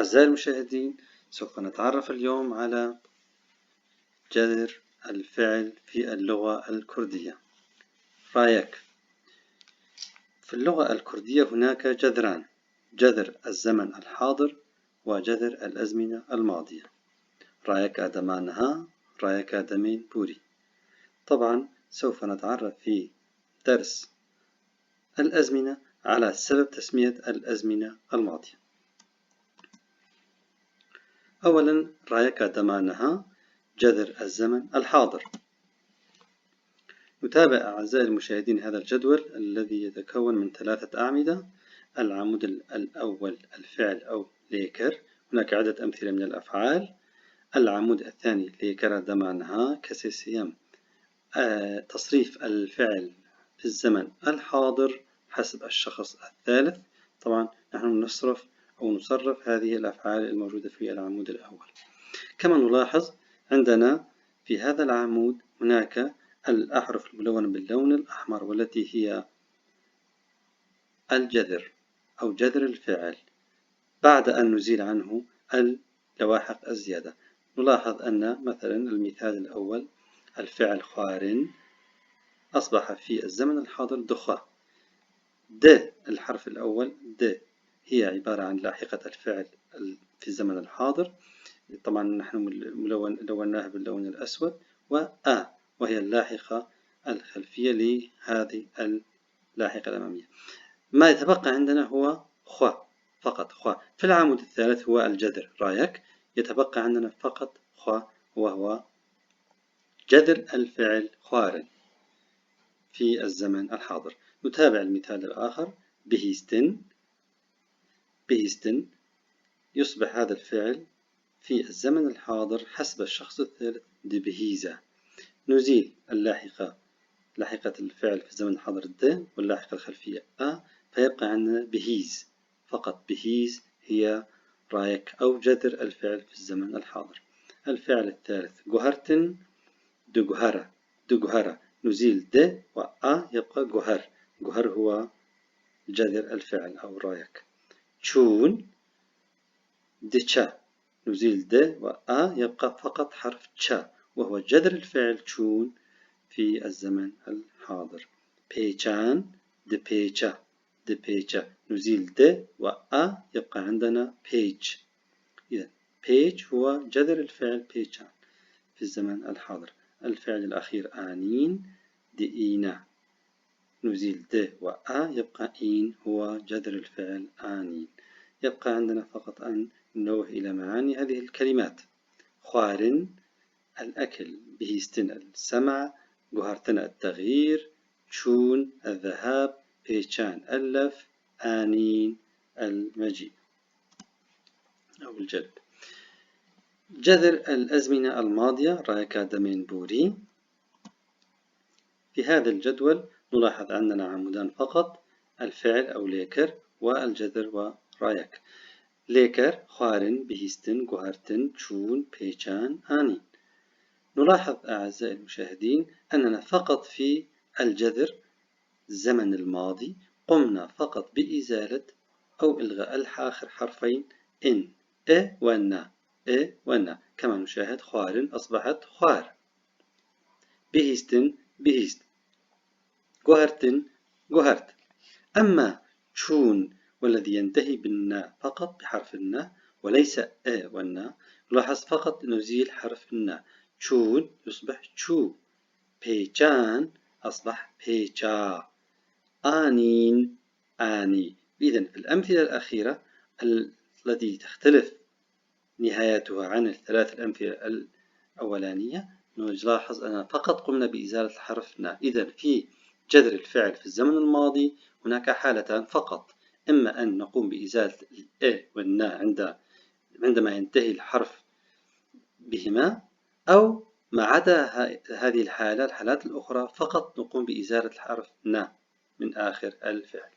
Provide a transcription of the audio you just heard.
أعزائي المشاهدين، سوف نتعرف اليوم على جذر الفعل في اللغة الكردية. رايك. في اللغة الكردية هناك جذران: جذر الزمن الحاضر وجذر الأزمنة الماضية. رايك دمانها، رايك دمين بوري. طبعا سوف نتعرف في درس الأزمنة على سبب تسمية الأزمنة الماضية. أولا، رايك دمانها جذر الزمن الحاضر. نتابع أعزائي المشاهدين هذا الجدول الذي يتكون من 3 أعمدة. العمود الأول الفعل أو ليكر، هناك عدة أمثلة من الأفعال. العمود الثاني ليكر دمانها كسيسيم، تصريف الفعل في الزمن الحاضر حسب الشخص الثالث. طبعا نحن نصرف هذه الأفعال الموجودة في العمود الأول. كما نلاحظ عندنا في هذا العمود هناك الأحرف الملونة باللون الأحمر، والتي هي الجذر أو جذر الفعل بعد أن نزيل عنه اللواحق الزيادة. نلاحظ أن مثلا المثال الأول الفعل خار أصبح في الزمن الحاضر دخا. د الحرف الأول د هي عبارة عن لاحقة الفعل في الزمن الحاضر، طبعا نحن لوناها باللون الأسود، وأ وهي اللاحقة الخلفية لهذه اللاحقة الأمامية. ما يتبقى عندنا هو خ، فقط خ. في العمود الثالث هو الجذر رايك، يتبقى عندنا فقط خ، وهو جذر الفعل خار في الزمن الحاضر. نتابع المثال الآخر بهيستن. بهيستن يصبح هذا الفعل في الزمن الحاضر حسب الشخص الثالث دبهيزة. نزيل لاحقة الفعل في الزمن الحاضر د، واللاحقة الخلفية أ، فيبقى عندنا بهيز فقط. بهيز هي رايك أو جذر الفعل في الزمن الحاضر. الفعل الثالث جهرتن دجهرة. دجهرة نزيل د وأ يبقى جهر. جهر هو جذر الفعل أو رايك. شون دشا نزيل د وأ يبقى فقط حرف تشا، وهو جذر الفعل شون في الزمن الحاضر. بيشان دبيشا. دبيشا نزيل د وأ يبقى عندنا بيج. إذا بيج هو جذر الفعل بيشان في الزمن الحاضر. الفعل الأخير آنين دئينا نزيل د وأ يبقى إين هو جذر الفعل آنين. يبقى عندنا فقط أن ننوه إلى معاني هذه الكلمات: خوارن الأكل، بهيستن السمع، جهرتن التغيير، شون الذهاب، بيشان اللف، آنين المجيء أو الجلب. جذر الأزمنة الماضية رايك دمين بوري. في هذا الجدول نلاحظ أننا عمودان فقط: الفعل أو ليكر والجذر ورايك. ليكر خوارن بهيستن جهرتن شون بيشان آنين. نلاحظ أعزائي المشاهدين أننا فقط في الجذر الزمن الماضي قمنا فقط بإزالة أو إلغاء آخر حرفين إن، ونا، ونا. كما نشاهد خوارن أصبحت خوار، بهيستن بهيست، جهرتن جهرت. أما شون والذي ينتهي بالنا فقط بحرف النا وليس والنا، نلاحظ فقط نزيل حرف النا. شون يصبح شو، بيشان أصبح بيشا، آنين آني. إذن في الأمثلة الأخيرة التي تختلف نهايتها عن الثلاث الأمثلة الأولانية، نلاحظ أننا فقط قمنا بإزالة الحرف نا. إذن في جذر الفعل في الزمن الماضي هناك حالتان فقط: إما أن نقوم بإزالة الإ والنا عندما ينتهي الحرف بهما، أو ما عدا هذه الحالات الأخرى فقط نقوم بإزالة الحرف نا من آخر الفعل.